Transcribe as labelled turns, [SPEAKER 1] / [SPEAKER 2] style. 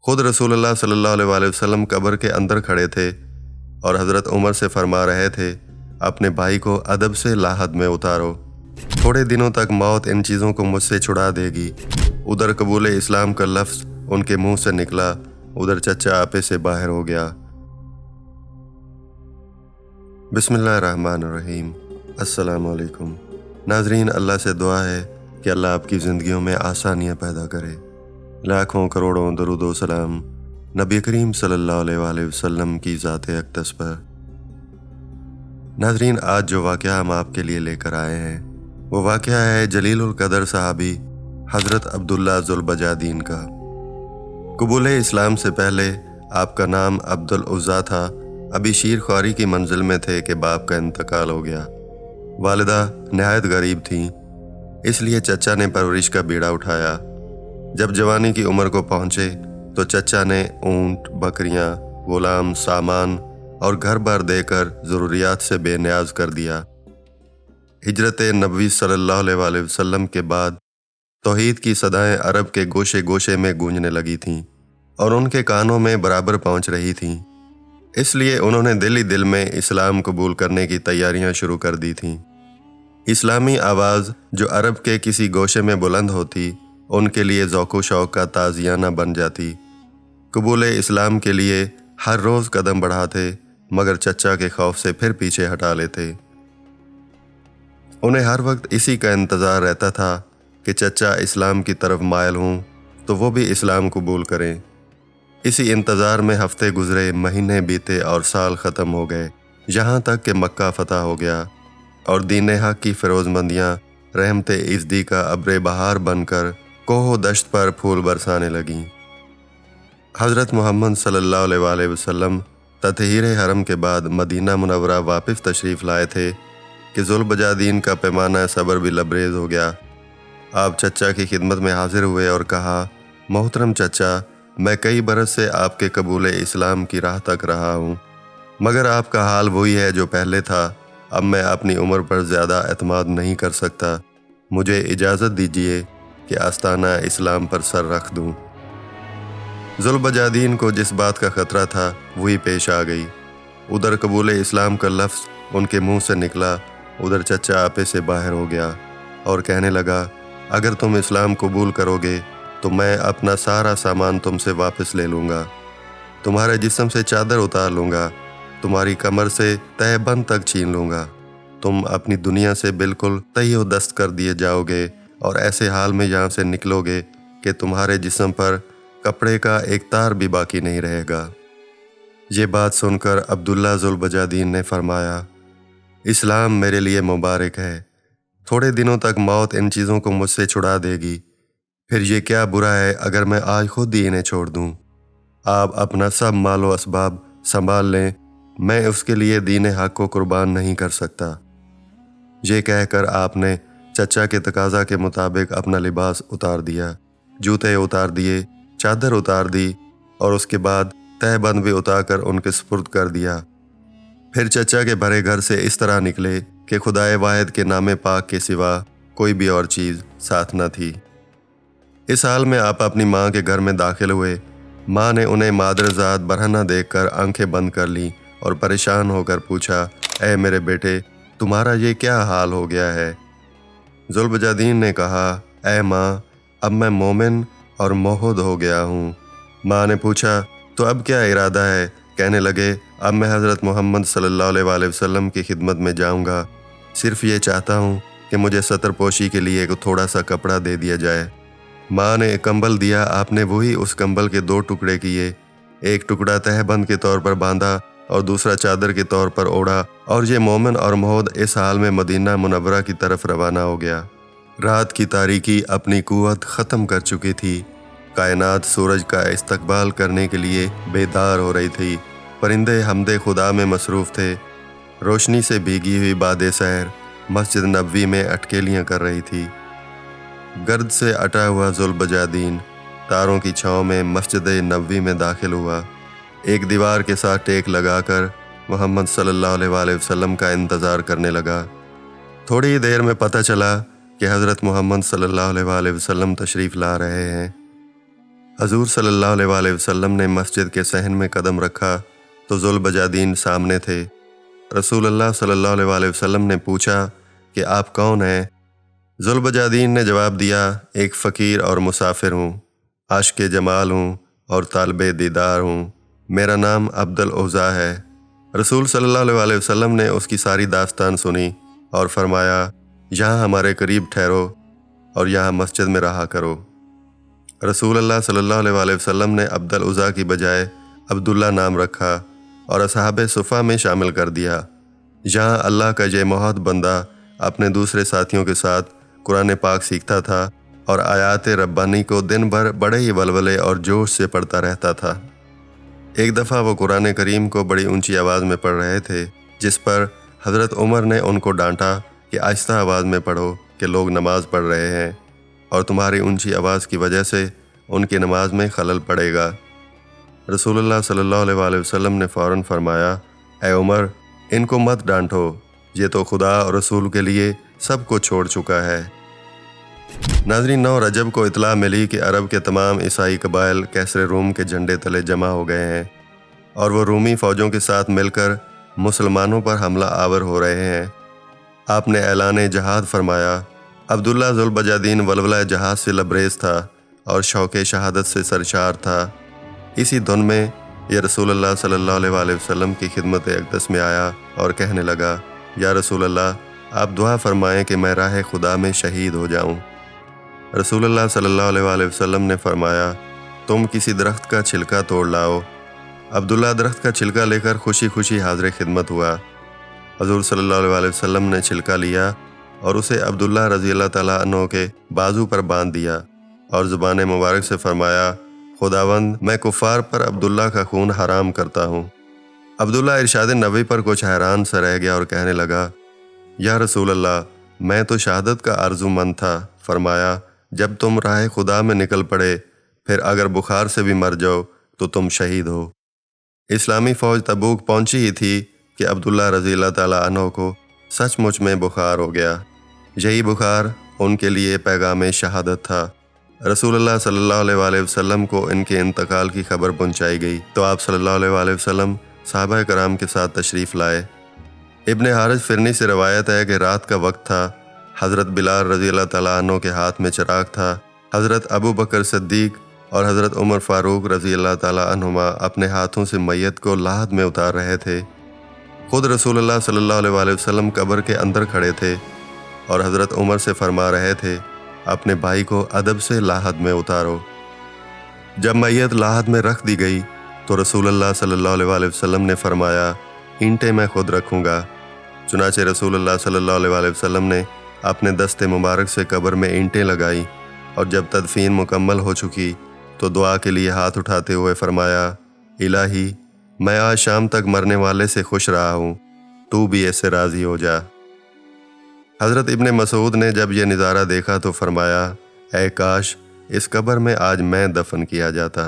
[SPEAKER 1] خود رسول اللہ صلی اللہ علیہ وسلم قبر کے اندر کھڑے تھے اور حضرت عمر سے فرما رہے تھے، اپنے بھائی کو ادب سے لاحد میں اتارو، تھوڑے دنوں تک موت ان چیزوں کو مجھ سے چھڑا دے گی۔ ادھر قبول اسلام کا لفظ ان کے منہ سے نکلا، ادھر چچا آپے سے باہر ہو گیا۔ بسم اللہ الرحمن الرحیم۔ السلام علیکم ناظرین، اللہ سے دعا ہے کہ اللہ آپ کی زندگیوں میں آسانیاں پیدا کرے۔ لاکھوں کروڑوں درود و سلام نبی کریم صلی اللہ علیہ وآلہ وسلم کی ذات اقدس پر۔ ناظرین، آج جو واقعہ ہم آپ کے لیے لے کر آئے ہیں وہ واقعہ ہے جلیل القدر صحابی حضرت عبداللہ ذوالبجادین کا۔ قبول اسلام سے پہلے آپ کا نام عبدالعزیٰ تھا۔ ابھی شیر خواری کی منزل میں تھے کہ باپ کا انتقال ہو گیا۔ والدہ نہایت غریب تھیں، اس لیے چچا نے پرورش کا بیڑا اٹھایا۔ جب جوانی کی عمر کو پہنچے تو چچا نے اونٹ، بکریاں، غلام، سامان اور گھر بار دے کر ضروریات سے بے نیاز کر دیا۔ ہجرت نبوی صلی اللہ علیہ وآلہ وسلم کے بعد توحید کی صدائیں عرب کے گوشے گوشے میں گونجنے لگی تھیں اور ان کے کانوں میں برابر پہنچ رہی تھیں، اس لیے انہوں نے دل ہی دل میں اسلام قبول کرنے کی تیاریاں شروع کر دی تھیں۔ اسلامی آواز جو عرب کے کسی گوشے میں بلند ہوتی، ان کے لیے ذوق و شوق کا تازیانہ بن جاتی۔ قبول اسلام کے لیے ہر روز قدم بڑھاتے، مگر چچا کے خوف سے پھر پیچھے ہٹا لیتے۔ انہیں ہر وقت اسی کا انتظار رہتا تھا کہ چچا اسلام کی طرف مائل ہوں تو وہ بھی اسلام قبول کریں۔ اسی انتظار میں ہفتے گزرے، مہینے بیتے اور سال ختم ہو گئے، یہاں تک کہ مکہ فتح ہو گیا اور دین حق کی فیروز مندیاں رحمت ازدی کا ابر بہار بن کر کوہ و دشت پر پھول برسانے لگیں۔ حضرت محمد صلی اللہ علیہ وآلہ وسلم تطہیر حرم کے بعد مدینہ منورہ واپس تشریف لائے تھے کہ ذوالبجادین کا پیمانہ صبر بھی لبریز ہو گیا۔ آپ چچا کی خدمت میں حاضر ہوئے اور کہا، محترم چچا، میں کئی برس سے آپ کے قبول اسلام کی راہ تک رہا ہوں، مگر آپ کا حال وہی ہے جو پہلے تھا۔ اب میں اپنی عمر پر زیادہ اعتماد نہیں کر سکتا، مجھے اجازت دیجیے کہ آستانہ اسلام پر سر رکھ دوں۔ ذوالبجادین کو جس بات کا خطرہ تھا وہی پیش آ گئی۔ ادھر قبول اسلام کا لفظ ان کے منہ سے نکلا، ادھر چچا آپے سے باہر ہو گیا اور کہنے لگا، اگر تم اسلام قبول کرو گے تو میں اپنا سارا سامان تم سے واپس لے لوں گا، تمہارے جسم سے چادر اتار لوں گا، تمہاری کمر سے تہ بند تک چھین لوں گا، تم اپنی دنیا سے بالکل تہی و دست کر دیے جاؤ گے اور ایسے حال میں یہاں سے نکلو گے کہ تمہارے جسم پر کپڑے کا ایک تار بھی باقی نہیں رہے گا۔ یہ بات سن کر عبداللہ ذوالبجادین نے فرمایا، اسلام میرے لیے مبارک ہے، تھوڑے دنوں تک موت ان چیزوں کو مجھ سے چھڑا دے گی، پھر یہ کیا برا ہے اگر میں آج خود ہی انہیں چھوڑ دوں۔ آپ اپنا سب مال و اسباب سنبھال لیں، میں اس کے لیے دین حق کو قربان نہیں کر سکتا۔ یہ کہہ کر آپ نے چچا کے تقاضا کے مطابق اپنا لباس اتار دیا، جوتے اتار دیے، چادر اتار دی اور اس کے بعد تہ بند بھی اتار کر ان کے سپرد کر دیا۔ پھر چچا کے بھرے گھر سے اس طرح نکلے کہ خدائے واحد کے نام پاک کے سوا کوئی بھی اور چیز ساتھ نہ تھی۔ اس حال میں آپ اپنی ماں کے گھر میں داخل ہوئے۔ ماں نے انہیں مادرزاد برہنہ دیکھ کر آنکھیں بند کر لیں اور پریشان ہو کر پوچھا، اے میرے بیٹے، تمہارا یہ کیا حال ہو گیا ہے؟ ذوالبجادین نے کہا، اے ماں، اب میں مومن اور موحد ہو گیا ہوں۔ ماں نے پوچھا، تو اب کیا ارادہ ہے؟ کہنے لگے، اب میں حضرت محمد صلی اللہ علیہ وآلہ وسلم کی خدمت میں جاؤں گا، صرف یہ چاہتا ہوں کہ مجھے ستر پوشی کے لیے ایک تھوڑا سا کپڑا دے دیا جائے۔ ماں نے ایک کمبل دیا، آپ نے وہی اس کمبل کے دو ٹکڑے کیے، ایک ٹکڑا تہ بند کے طور پر باندھا اور دوسرا چادر کے طور پر اوڑھا، اور یہ مومن اور موحد اس حال میں مدینہ منورہ کی طرف روانہ ہو گیا۔ رات کی تاریکی اپنی قوت ختم کر چکی تھی، کائنات سورج کا استقبال کرنے کے لیے بیدار ہو رہی تھی، پرندے حمد خدا میں مصروف تھے، روشنی سے بھیگی ہوئی باد سحر مسجد نبوی میں اٹکیلیاں کر رہی تھی۔ گرد سے اٹا ہوا ذوالبجادین تاروں کی چھاؤں میں مسجد نبوی میں داخل ہوا، ایک دیوار کے ساتھ ٹیک لگا کر محمد صلی اللہ علیہ وآلہ وسلم کا انتظار کرنے لگا۔ تھوڑی ہی دیر میں پتہ چلا کہ حضرت محمد صلی اللہ علیہ وآلہ وسلم تشریف لا رہے ہیں۔ حضور صلی اللہ علیہ وسلم نے مسجد کے صحن میں قدم رکھا تو ذوالبجادین سامنے تھے۔ رسول اللہ صلی اللہ علیہ وسلم نے پوچھا کہ آپ کون ہیں؟ ذوالبجادین نے جواب دیا، ایک فقیر اور مسافر ہوں، عاشق جمال ہوں اور طالب دیدار ہوں، میرا نام عبد العزیٰ ہے۔ رسول صلی اللہ علیہ وسلم نے اس کی ساری داستان سنی اور فرمایا، یہاں ہمارے قریب ٹھہرو اور یہاں مسجد میں رہا کرو۔ رسول اللہ صلی اللہ علیہ وسلم نے عبد العزیٰ کی بجائے عبداللہ نام رکھا اور اصحاب صفہ میں شامل کر دیا۔ یہاں اللہ کا یہ محت بندہ اپنے دوسرے ساتھیوں کے ساتھ قرآن پاک سیکھتا تھا اور آیات ربانی کو دن بھر بڑے ہی ولولے اور جوش سے پڑھتا رہتا تھا۔ ایک دفعہ وہ قرآن کریم کو بڑی اونچی آواز میں پڑھ رہے تھے، جس پر حضرت عمر نے ان کو ڈانٹا کہ آہستہ آواز میں پڑھو کہ لوگ نماز پڑھ رہے ہیں اور تمہاری اونچی آواز کی وجہ سے ان کی نماز میں خلل پڑے گا۔ رسول اللہ صلی اللہ علیہ وسلم نے فوراً فرمایا، اے عمر، ان کو مت ڈانٹو، یہ تو خدا اور رسول کے لیے سب کو چھوڑ چکا ہے۔ ناظرین، 9 رجب کو اطلاع ملی کہ عرب کے تمام عیسائی قبائل کیسر روم کے جھنڈے تلے جمع ہو گئے ہیں اور وہ رومی فوجوں کے ساتھ مل کر مسلمانوں پر حملہ آور ہو رہے ہیں۔ آپ نے اعلان جہاد فرمایا۔ عبداللہ ذوالبجادین ولولہ جہاد سے لبریز تھا اور شوق شہادت سے سرشار تھا۔ اسی دھن میں یہ رسول اللہ صلی اللہ علیہ وسلم کی خدمت اقدس میں آیا اور کہنے لگا، یا رسول اللہ، آپ دعا فرمائیں کہ میں راہ خدا میں شہید ہو جاؤں۔ رسول اللہ صلی اللہ علیہ وسلم نے فرمایا، تم کسی درخت کا چھلکا توڑ لاؤ۔ عبداللہ درخت کا چھلکا لے کر خوشی خوشی حاضر خدمت ہوا۔ حضور صلی اللہ علیہ وسلم نے چھلکا لیا اور اسے عبداللہ رضی اللہ تعالیٰ عنہ کے بازو پر باندھ دیا اور زبان مبارک سے فرمایا، خداوند، میں کفار پر عبداللہ کا خون حرام کرتا ہوں۔ عبداللہ ارشاد نبوی پر کچھ حیران سا رہ گیا اور کہنے لگا، یا رسول اللہ، میں تو شہادت کا آرزو مند تھا۔ فرمایا، جب تم راہ خدا میں نکل پڑے، پھر اگر بخار سے بھی مر جاؤ تو تم شہید ہو۔ اسلامی فوج تبوک پہنچی ہی تھی کہ عبداللہ رضی اللہ تعالیٰ عنہ کو سچ مچ میں بخار ہو گیا۔ یہی بخار ان کے لیے پیغام شہادت تھا۔ رسول اللہ صلی اللہ علیہ وسلم کو ان کے انتقال کی خبر پہنچائی گئی تو آپ صلی اللہ علیہ وسلم صحابہ کرام کے ساتھ تشریف لائے۔ ابن حارث فرنی سے روایت ہے کہ رات کا وقت تھا، حضرت بلال رضی اللہ تعالیٰ عنہ کے ہاتھ میں چراغ تھا، حضرت ابو بکر صدیق اور حضرت عمر فاروق رضی اللہ تعالیٰ عنہما اپنے ہاتھوں سے میت کو لاحد میں اتار رہے تھے۔ خود رسول اللہ صلی اللہ علیہ وسلم قبر کے اندر کھڑے تھے اور حضرت عمر سے فرما رہے تھے، اپنے بھائی کو ادب سے لاحد میں اتارو۔ جب میت لاحد میں رکھ دی گئی تو رسول اللہ صلی اللہ علیہ وسلم نے فرمایا، اینٹیں میں خود رکھوں گا۔ چنانچہ رسول اللہ صلی اللہ علیہ وسلم نے اپنے دست مبارک سے قبر میں اینٹیں لگائیں اور جب تدفین مکمل ہو چکی تو دعا کے لیے ہاتھ اٹھاتے ہوئے فرمایا، الہی، میں آج شام تک مرنے والے سے خوش رہا ہوں، تو بھی ایسے راضی ہو جا۔ حضرت ابن مسعود نے جب یہ نظارہ دیکھا تو فرمایا، اے کاش اس قبر میں آج میں دفن کیا جاتا۔